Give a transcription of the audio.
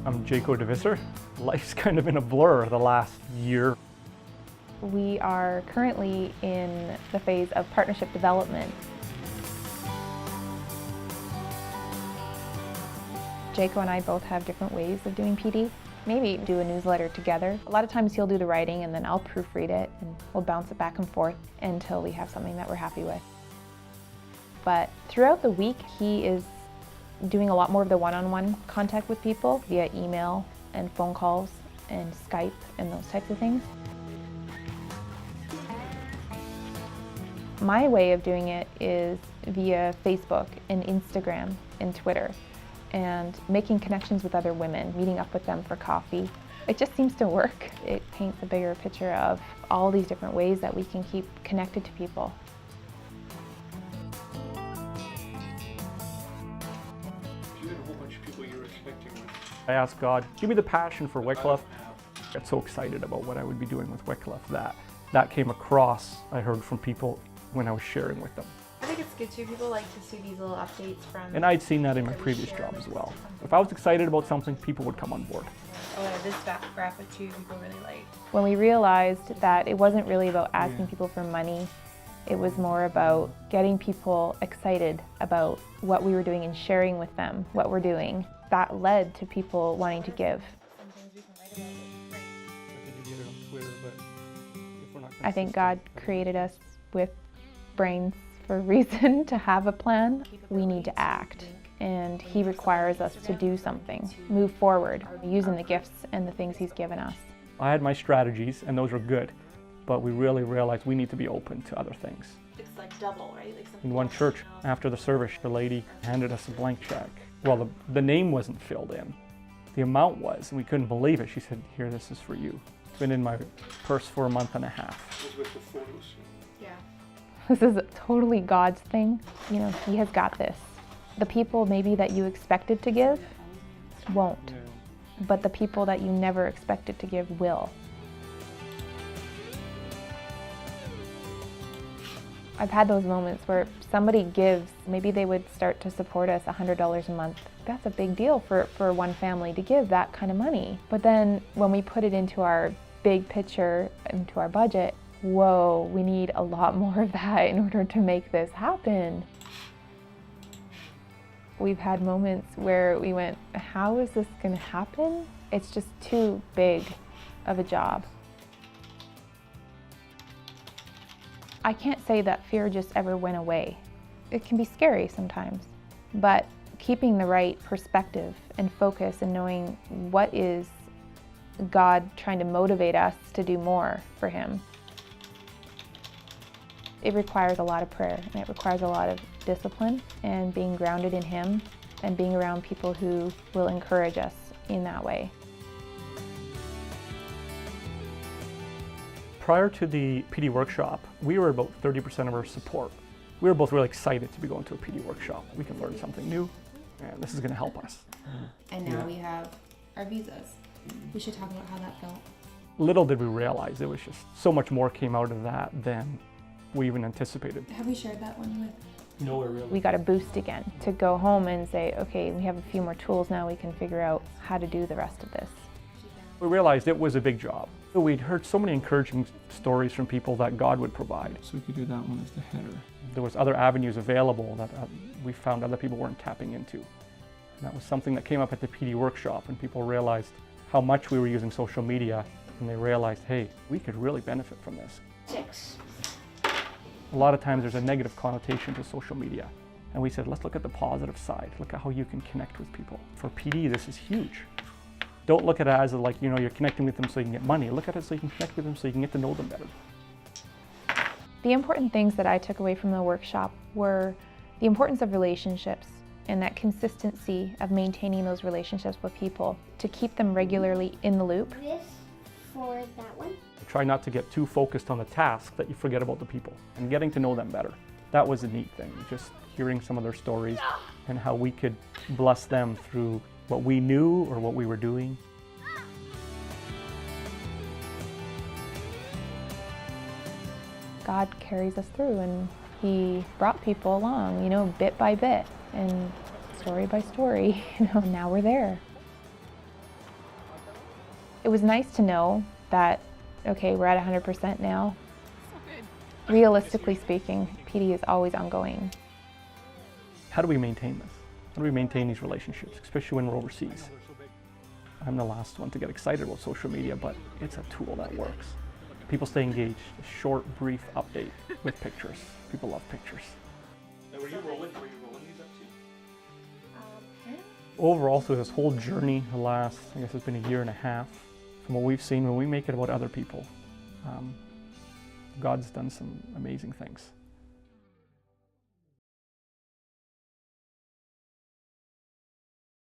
I'm Jaco DeVisser. Life's kind of been a blur the last year. We are currently in the phase of partnership development. Jaco and I both have different ways of doing PD. Maybe do a newsletter together. A lot of times he'll do the writing and then I'll proofread it and we'll bounce it back and forth until we have something that we're happy with. But throughout the week, he is doing a lot more of the one-on-one contact with people via email and phone calls and Skype and those types of things. My way of doing it is via Facebook and Instagram and Twitter and making connections with other women, meeting up with them for coffee. It just seems to work. It paints a bigger picture of all these different ways that we can keep connected to people. You had a whole bunch of people you were connecting with. I asked God, give me the passion for Wycliffe. I got so excited about what I would be doing with Wycliffe that came across, I heard from people when I was sharing with them. I think it's good too. People like to see these little updates from... And I'd seen that in my previous job as well. If I was excited about something, people would come on board. Oh yeah, this graphic too, people really like. When we realized that it wasn't really about asking people for money, it was more about getting people excited about what we were doing and sharing with them what we're doing. That led to people wanting to give. I think God created us with brains for a reason to have a plan. We need to act, and He requires us to do something, move forward, using the gifts and the things He's given us. I had my strategies, and those were good, but we really realized we need to be open to other things. It's like double, right? Like In one church, after the service, the lady handed us a blank check. Well, the name wasn't filled in. The amount was, and we couldn't believe it. She said, here, this is for you. It's been in my purse for a month and a half. Was with the photos. Yeah. This is totally God's thing. You know, He has got this. The people maybe that you expected to give won't, but the people that you never expected to give will. I've had those moments where somebody gives, maybe they would start to support us $100 a month. That's a big deal for one family to give that kind of money. But then when we put it into our big picture, into our budget, whoa, we need a lot more of that in order to make this happen. We've had moments where we went, how is this going to happen? It's just too big of a job. I can't say that fear just ever went away. It can be scary sometimes, but keeping the right perspective and focus and knowing what is God trying to motivate us to do more for Him. It requires a lot of prayer, and it requires a lot of discipline and being grounded in Him and being around people who will encourage us in that way. Prior to the PD workshop, we were about 30% of our support. We were both really excited to be going to a PD workshop. We can learn something new, and this is going to help us. And now we have our visas. We should talk about how that felt. Little did we realize it was just so much more came out of that than we even anticipated. Have we shared that one with? Nowhere really. We got a boost again to go home and say, okay, we have a few more tools now, we can figure out how to do the rest of this. We realized it was a big job. We'd heard so many encouraging stories from people that God would provide. So we could do that one as the header. There was other avenues available that we found other people weren't tapping into. And that was something that came up at the PD workshop, and people realized how much we were using social media, and they realized, hey, we could really benefit from this. 6. A lot of times there's a negative connotation to social media. And we said, let's look at the positive side. Look at how you can connect with people. For PD, this is huge. Don't look at it as like, you know, you're connecting with them so you can get money. Look at it so you can connect with them so you can get to know them better. The important things that I took away from the workshop were the importance of relationships and that consistency of maintaining those relationships with people to keep them regularly in the loop. This for that one. Try not to get too focused on the task that you forget about the people and getting to know them better. That was a neat thing, just hearing some of their stories and how we could bless them through what we knew or what we were doing. God carries us through, and He brought people along, you know, bit by bit and story by story. You know, now we're there. It was nice to know that, okay, we're at 100% now. Realistically speaking, PD is always ongoing. How do we maintain this? How do we maintain these relationships, especially when we're overseas? I'm the last one to get excited about social media, but it's a tool that works. People stay engaged. A short, brief update with pictures. People love pictures. Now, were you rolling these up too? Overall, through this whole journey, the last, I guess it's been a year and a half, from what we've seen, when we make it about other people, God's done some amazing things.